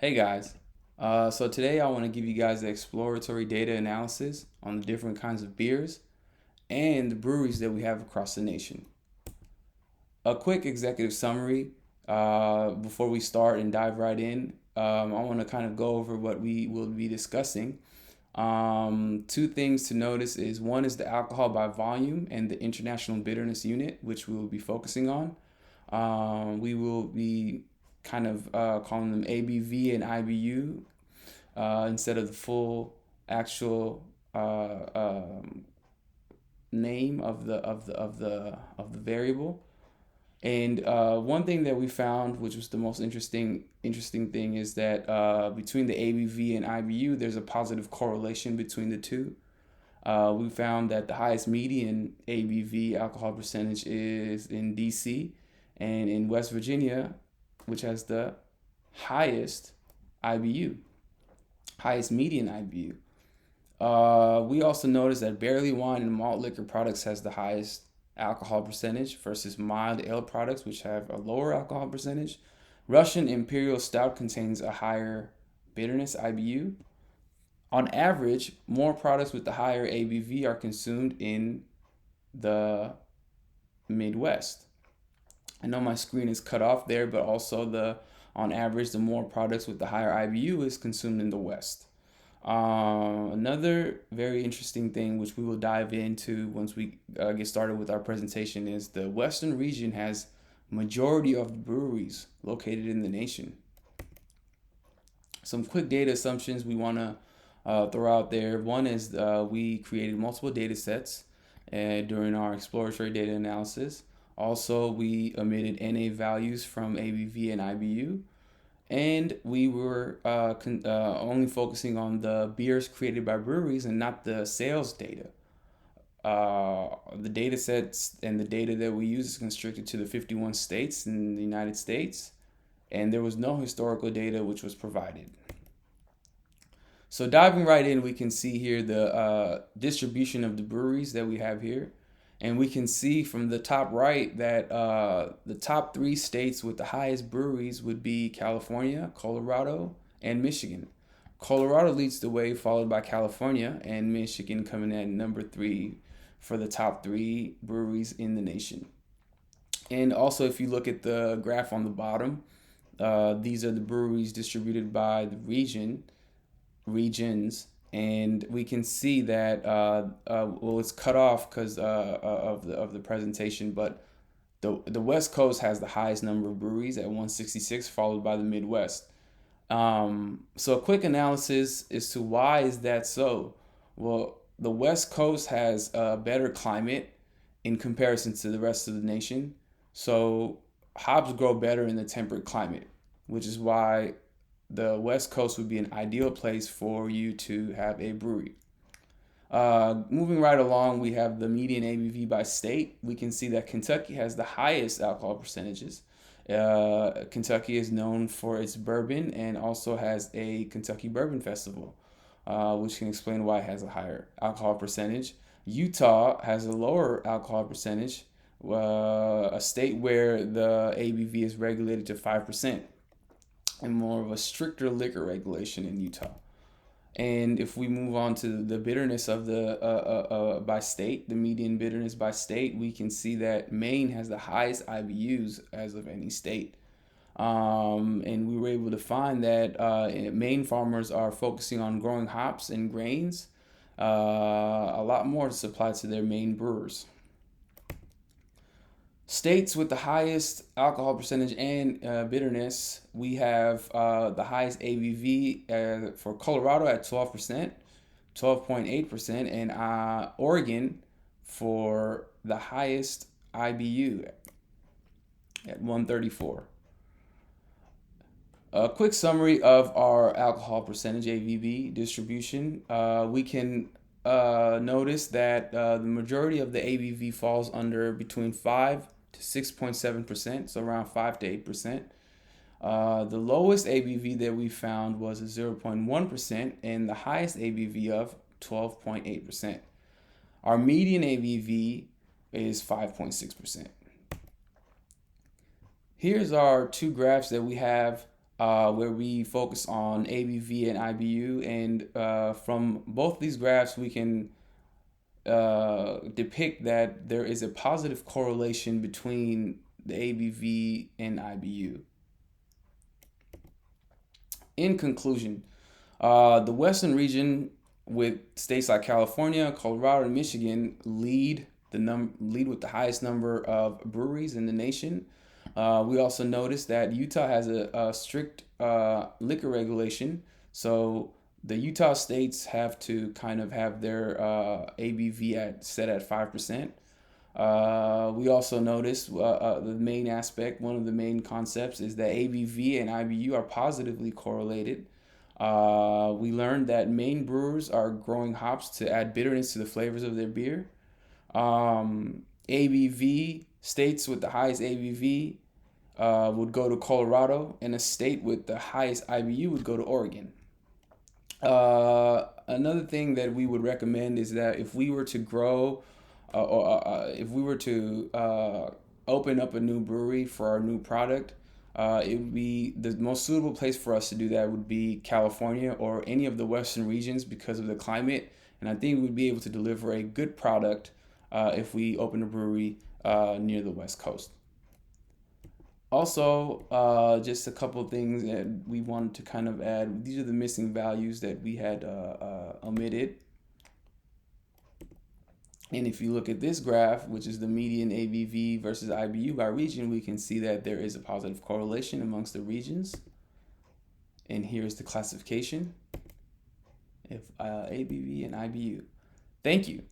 Hey guys, so today I want to give you guys the exploratory data analysis on the different kinds of beers and the breweries that we have across the nation. A quick executive summary before we start and dive right in. I want to kind of go over what we will be discussing. Two things to notice is one is the alcohol by volume and the international bitterness unit, which we will be focusing on. We will be kind of calling them ABV and IBU instead of the full actual name of the variable. And one thing that we found, which was the most interesting thing, is that between the ABV and IBU, there's a positive correlation between the two. We found that the highest median ABV alcohol percentage is in DC and in West Virginia, which has the highest IBU, highest median IBU. We also noticed that barley wine and malt liquor products has the highest alcohol percentage versus mild ale products, which have a lower alcohol percentage. Russian Imperial Stout contains a higher bitterness IBU. On average, more products with the higher ABV are consumed in the Midwest. I know my screen is cut off there, but also on average, the more products with the higher IBU is consumed in the West. Another very interesting thing, which we will dive into once we get started with our presentation, is the Western region has majority of the breweries located in the nation. Some quick data assumptions we want to throw out there. One is we created multiple data sets during our exploratory data analysis. Also, we omitted NA values from ABV and IBU. And we were only focusing on the beers created by breweries and not the sales data. The data sets and the data that we use is constricted to the 51 states in the United States, and there was no historical data which was provided. So diving right in, we can see here the distribution of the breweries that we have here. And we can see from the top right that the top three states with the highest breweries would be California, Colorado, and Michigan. Colorado leads the way, followed by California, and Michigan coming at number 3 for the top 3 breweries in the nation. And also, if you look at the graph on the bottom, these are the breweries distributed by the regions, and we can see that well, it's cut off because of the presentation, but the West Coast has the highest number of breweries at 166, followed by the Midwest. So a quick analysis as to why is that so. Well, the West Coast has a better climate in comparison to the rest of the nation, so hops grow better in the temperate climate, which is why the West Coast would be an ideal place for you to have a brewery. Moving right along, we have the median ABV by state. We can see that Kentucky has the highest alcohol percentages. Kentucky is known for its bourbon and also has a Kentucky Bourbon Festival, which can explain why it has a higher alcohol percentage. Utah has a lower alcohol percentage, a state where the ABV is regulated to 5%. And more of a stricter liquor regulation in Utah. And if we move on to the bitterness of the by state, the median bitterness by state, we can see that Maine has the highest IBUs as of any state. And we were able to find that Maine farmers are focusing on growing hops and grains a lot more to supply to their Maine brewers. States with the highest alcohol percentage and bitterness, we have the highest ABV for Colorado at 12%, 12.8%, and Oregon for the highest IBU at 134. A quick summary of our alcohol percentage ABV distribution. We can notice that the majority of the ABV falls under between 5 to 6.7%, so around 5 to 8%. The lowest ABV that we found was a 0.1%, and the highest ABV of 12.8%. Our median ABV is 5.6%. Here's our two graphs that we have where we focus on ABV and IBU. And from both these graphs, we can depict that there is a positive correlation between the ABV and IBU. In conclusion, the Western region, with states like California, Colorado, and Michigan, lead with the highest number of breweries in the nation. We also noticed that Utah has a strict liquor regulation, so the Utah states have to kind of have their ABV set at 5%. We also noticed the main aspect, one of the main concepts, is that ABV and IBU are positively correlated. We learned that Maine brewers are growing hops to add bitterness to the flavors of their beer. ABV states with the highest ABV would go to Colorado, and a state with the highest IBU would go to Oregon. Another thing that we would recommend is that if we were to grow, or if we were to open up a new brewery for our new product, it would be the most suitable place for us to do that would be California or any of the Western regions because of the climate. And I think we'd be able to deliver a good product if we open a brewery near the West Coast. Also, just a couple of things that we wanted to kind of add. These are the missing values that we had omitted. And if you look at this graph, which is the median ABV versus IBU by region, we can see that there is a positive correlation amongst the regions. And here's the classification of ABV and IBU. Thank you.